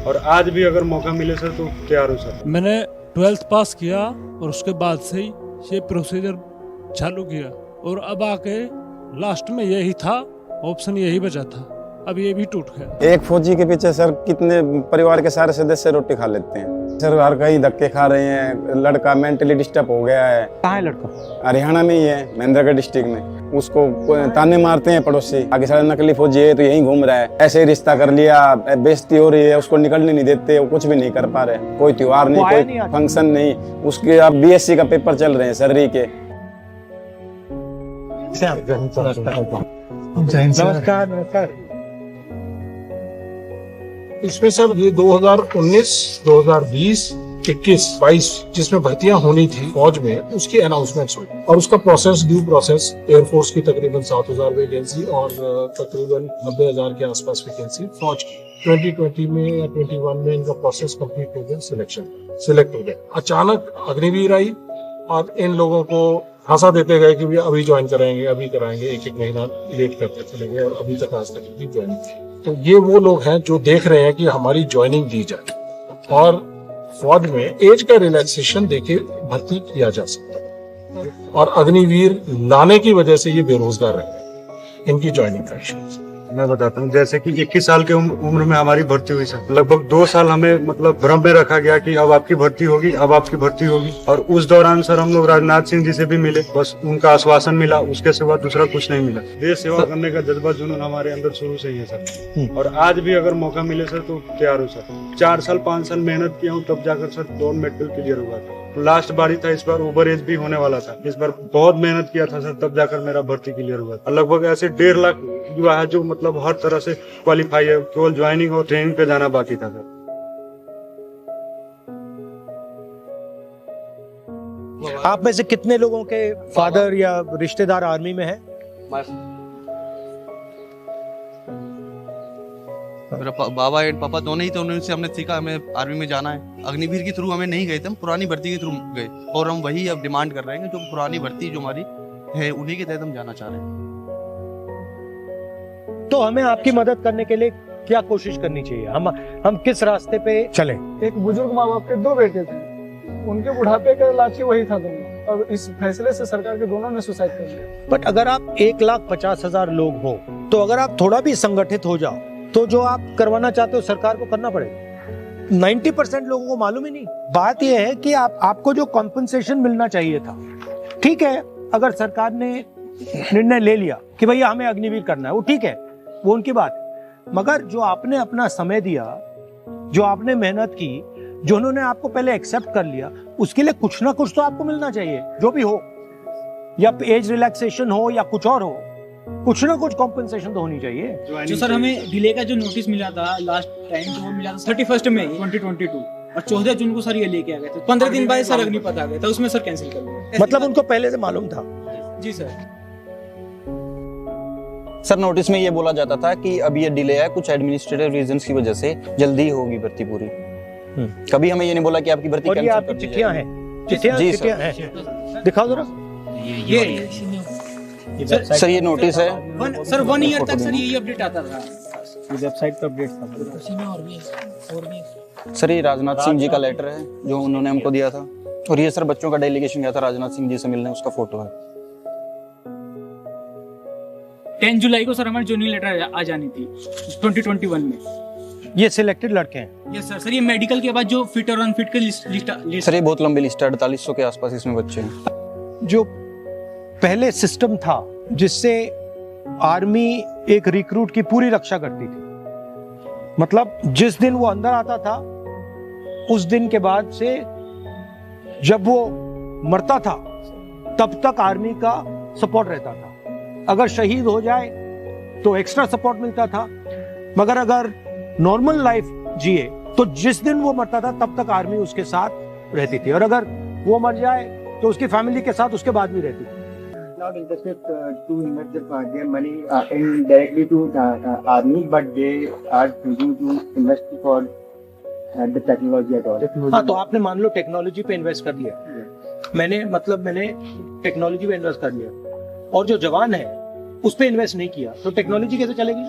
और आज भी अगर मौका मिले सर तो तैयार हो सर। मैंने 12th पास किया और उसके बाद से ही ये प्रोसीजर चालू किया और अब आके लास्ट में यही था, ऑप्शन यही बचा था, अब ये भी टूट गया। एक फौजी के पीछे सर कितने परिवार के सारे सदस्य रोटी खा लेते हैं सर, हर कहीं धक्के खा रहे हैं। लड़का मेंटली डिस्टर्ब हो गया है। कहाँ है लड़का? हरियाणा में ही है, महेंद्रगढ़ डिस्ट्रिक्ट में। उसको ताने मारते हैं पड़ोसी, आगे सारा नकली फौजी है तो यहीं घूम रहा है, ऐसे ही रिश्ता कर लिया, बेइज्जती हो रही है, उसको निकलने नहीं देते, वो कुछ भी नहीं कर पा रहे। कोई त्योहार नहीं, कोई फंक्शन नहीं। उसके अब बीएससी का पेपर चल रहे हैं सर्री के। नमस्कार नमस्कार। इसमें सर ये 2019, 2020, 21, 22 जिसमें भर्तियां होनी थी फौज में, उसकी अनाउंसमेंट्स हुई और उसका प्रोसेस, ड्यू प्रोसेस, एयरफोर्स की तकरीबन 7,000 वैकेंसी और तकरीबन 90,000 के आसपास वैकेंसी फौज की। 2020 में या 21 में इनका प्रोसेस कंप्लीट हो गया, सिलेक्ट हो गए। अचानक अग्निवीर आई और इन लोगों को हंसा देते गए कि भैया अभी ज्वाइन कराएंगे, अभी कराएंगे, एक महीना लेट करते चले गए और अभी तक आज तक की ज्वाइनिंग। तो ये वो लोग हैं जो देख रहे हैं कि हमारी ज्वाइनिंग दी जाए और फौज में एज का रिलैक्सेशन देके भर्ती किया जा सकता है। और अग्निवीर लाने की वजह से ये बेरोजगार रहे, इनकी ज्वाइनिंग कंडीशन। मैं बताता हूँ, जैसे कि 21 साल की उम्र में हमारी भर्ती हुई सर। लगभग 2 साल हमें मतलब भ्रम में रखा गया कि अब आपकी भर्ती होगी, अब आपकी भर्ती होगी। और उस दौरान सर हम लोग राजनाथ सिंह जी से भी मिले, बस उनका आश्वासन मिला, उसके सिवा दूसरा कुछ नहीं मिला। देश सेवा करने का जज्बा जुनून हमारे अंदर शुरू से ही है सर। और आज भी अगर मौका मिले सर तो तैयार हो सर। 4 साल 5 साल मेहनत किया हूँ, तब जाकर सर 2 मेडिकल क्लियर हुआ था। लास्ट बारी था, इस बार ओवर एज भी होने वाला था। इस बार बहुत मेहनत किया था सर, तब जाकर मेरा भर्ती क्लियर हुआ था। लगभग ऐसे 1.5 लाख युवा है जो मतलब हर तरह से क्वालिफाई है, केवल ज्वाइनिंग और ट्रेनिंग पे जाना बाकी था सर। आप में से कितने लोगों के फादर या रिश्तेदार आर्मी में है? मेरा बाबा एंड पापा दोनों ही थे, उनसे हमने सीखा हमें आर्मी में जाना है। अग्निवीर के थ्रू हमें नहीं गए थे, हम पुरानी भर्ती के थ्रू गए और हम वही अब डिमांड कर रहे हैं कि जो पुरानी भर्ती जो हमारी है उन्हीं के तहत हम जाना चाह रहे हैं। तो हमें आपकी मदद करने के लिए क्या कोशिश करनी चाहिए? हम किस रास्ते पे चलें? एक बुजुर्ग माँ बाप के 2 बेटे थे, उनके बुढ़ापे का लाठी वही था दोनों, और इस फैसले से सरकार के दोनों ने सुसाइड कर लिया। बट अगर आप 1,50,000 लोग हो तो अगर आप थोड़ा भी संगठित हो जाओ तो जो आप करवाना चाहते हो सरकार को करना पड़ेगा। 90% लोगों को मालूम ही नहीं। बात यह है कि आपको जो कॉम्पनसेशन मिलना चाहिए था, ठीक है, अगर सरकार ने निर्णय ले लिया कि भैया हमें अग्निवीर करना है, वो ठीक है, वो उनकी बात। मगर जो आपने अपना समय दिया, जो आपने मेहनत की, जो उन्होंने आपको पहले एक्सेप्ट कर लिया, उसके लिए कुछ ना कुछ तो आपको मिलना चाहिए, जो भी हो, या एज रिलैक्सेशन हो या कुछ और हो, कुछ ना कुछ कॉम्पनसेशन तो होनी चाहिए। जो सर हमें डिले का जो नोटिस मिला था लास्ट टाइम, तो वो मिला था 31 मई 2022 और 14 जून को सर ये लेके आ गए थे। 15 दिन बाद सर अग्निपथ आ गया था, उसमें सर कैंसिल कर दिया। मतलब उनको पहले से मालूम था? जी सर। सर नोटिस में ये बोला जाता था कि अब ये डिले है कुछ एडमिनिस्ट्रेटिव रीजंस की वजह से, जल्दी होगी भर्ती पूरी। कभी हमें ये नहीं बोला कि आपकी भर्ती कैंसिल कर दी जाएगी। चिट्ठियां हैं, चिट्ठियां हैं, दिखाओ जरा। सर ये नोटिस है सर 1 ईयर तक सर यही अपडेट आता था, वेबसाइट पे अपडेट था। सर। ये राजनाथ सिंह जी का लेटर है जो उन्होंने हमको दिया था, और ये सर बच्चों का डेलीगेशन गया था राजनाथ सिंह जी से मिलने, उसका फोटो है। 10 जुलाई को सर हमारी ज्वाइनिंग लेटर आ जानी थी 2021 में। ये सिलेक्टेड लड़के हैं? Yes sir. सर ये मेडिकल के बाद जो फिट और अनफिट की लिस्ट सर ये बहुत लंबी लिस्ट है, 4800 के आसपास इसमें बच्चे हैं। जो पहले सिस्टम था जिससे आर्मी एक रिक्रूट की पूरी रक्षा करती थी, मतलब जिस दिन वो अंदर आता था उस दिन के बाद से जब वो मरता था तब तक आर्मी का सपोर्ट रहता था। अगर शहीद हो जाए तो एक्स्ट्रा सपोर्ट मिलता था, मगर अगर नॉर्मल लाइफ जिए तो जिस दिन वो मरता था तब तक आर्मी उसके साथ रहती थी, और अगर वो मर जाए तो उसकी फैमिली के साथ उसके बाद भी रहती थी। Not interested to invest their money indirectly to army, but they are thinking to invest for the technology at all. हाँ, तो आपने मान लो टेक्नोलॉजी पे इन्वेस्ट कर दिया, मैंने टेक्नोलॉजी पे इन्वेस्ट कर दिया, और जो जवान है उस पे इन्वेस्ट नहीं किया, तो टेक्नोलॉजी कैसे चलेगी?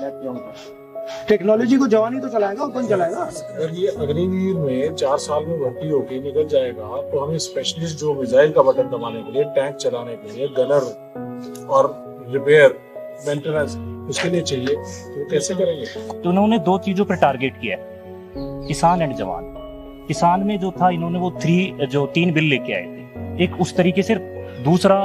टेक्नोलॉजी को जवानी तो चलाएगा और कौन चलाएगा? अगर ये अग्निवीर में 4 साल में भर्ती होकर निकल जाएगा तो हमें स्पेशलिस्ट जो मिसाइल का बटन दबाने के लिए, टैंक चलाने के लिए, गनर और रिपेयर मेंटेनेंस उसके लिए चाहिए, तो कैसे करेंगे? तो उन्होंने 2 चीजों पर टारगेट किया है, किसान एंड जवान। किसान में जो था, इन्होंने वो 3 बिल लेके आए थे, एक उस तरीके से, दूसरा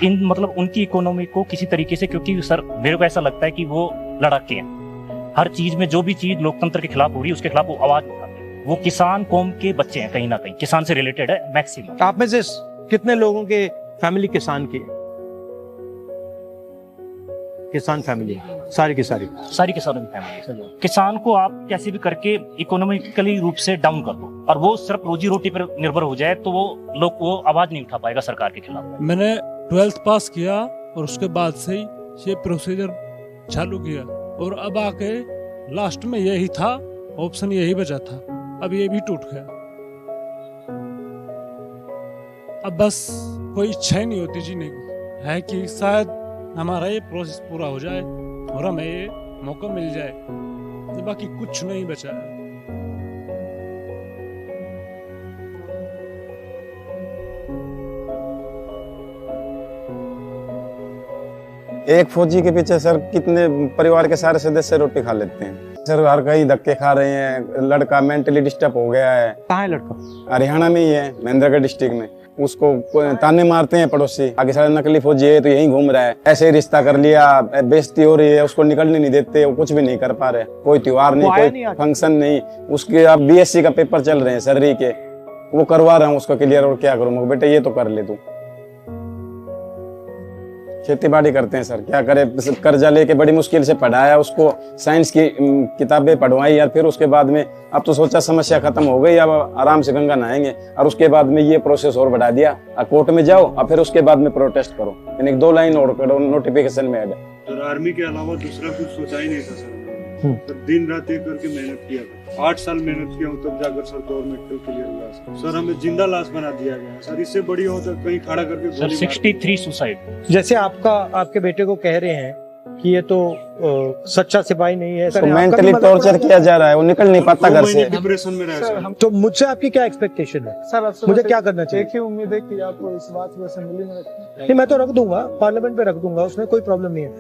इन मतलब उनकी इकोनॉमी को किसी तरीके से, क्योंकि सर मेरे को ऐसा लगता है कि वो लड़ाके हैं, हर चीज में जो भी चीज लोकतंत्र के खिलाफ हो रही है उसके खिलाफ वो आवाज उठाते हैं। वो किसान कौम के बच्चे हैं, कहीं ना कहीं किसान से रिलेटेड है मैक्सिमम। आप में से कितने लोगों के फैमिली किसान की? किसान फैमिली सारी की सारी किसानों की फैमिली। किसान को आप कैसे भी करके इकोनॉमिकली रूप से डाउन कर दो और वो सिर्फ रोजी रोटी पर निर्भर हो जाए तो वो आवाज नहीं उठा पाएगा सरकार के खिलाफ। मैंने 12th पास किया और उसके बाद से ही ये प्रोसीजर चालू किया और अब आके लास्ट में यही था, ऑप्शन यही बचा था, अब ये भी टूट गया। अब बस कोई इच्छा ही नहीं होती जीने की, है कि शायद हमारा ये प्रोसेस पूरा हो जाए और हमें ये मौका मिल जाए, तो बाकी कुछ नहीं बचा है। एक फौजी के पीछे सर कितने परिवार के सारे सदस्य रोटी खा लेते हैं सर, हर कहीं धक्के खा रहे हैं। लड़का मेंटली डिस्टर्ब हो गया है। कहाँ है लड़का? हरियाणा में ही है, महेंद्रगढ़ डिस्ट्रिक्ट में। उसको ताने मारते हैं पड़ोसी, आगे सारे नकली फौजी है तो यहीं घूम रहा है, ऐसे ही रिश्ता कर लिया, बेइज्जती हो रही है, उसको निकलने नहीं देते, वो कुछ भी नहीं कर पा रहे, कोई त्योहार नहीं, कोई फंक्शन नहीं। उसके अब BSc का पेपर चल रहे हैं सर्री के, वो करवा रहा हूँ उसको क्लियर, और क्या करूँ बेटा, ये तो कर ले तू। खेती बाड़ी करते हैं सर, क्या करे, कर्जा लेके बड़ी मुश्किल से पढ़ाया उसको, साइंस की किताबें पढ़वाई यार, फिर उसके बाद में अब तो सोचा समस्या खत्म हो गई, अब आराम से गंगा नहाएंगे, और उसके बाद में ये प्रोसेस और बढ़ा दिया, कोर्ट में जाओ और फिर उसके बाद में प्रोटेस्ट करो, यानी 2 लाइन और करो नोटिफिकेशन में ऐड। सर आर्मी के अलावा दूसरा कुछ सोचा ही नहीं था सर। सर दिन रात एक करके मेहनत किया था, 8 साल मेहनत किया हूँ तब जाकर सर गवर्नमेंट क्लियर हुआ। सर हमें जिंदा लाश बना दिया गया सर, इससे बड़ी हो तो कहीं खड़ा करके सर 63 सुसाइड। जैसे आपके बेटे को कह रहे हैं कि ये तो सच्चा सिपाही नहीं है, तो मेंटली टॉर्चर किया जा रहा है, वो निकल नहीं पाता घर से, डिप्रेशन में रहा सर। तो मुझसे आपकी क्या एक्सपेक्टेशन है सर? मुझे क्या करना चाहिए? एक ही उम्मीद है कि आप इस बात को असेंबली में रखें। नहीं, मैं तो रख दूंगा, पार्लियामेंट में रख दूंगा, उसमें कोई प्रॉब्लम नहीं है।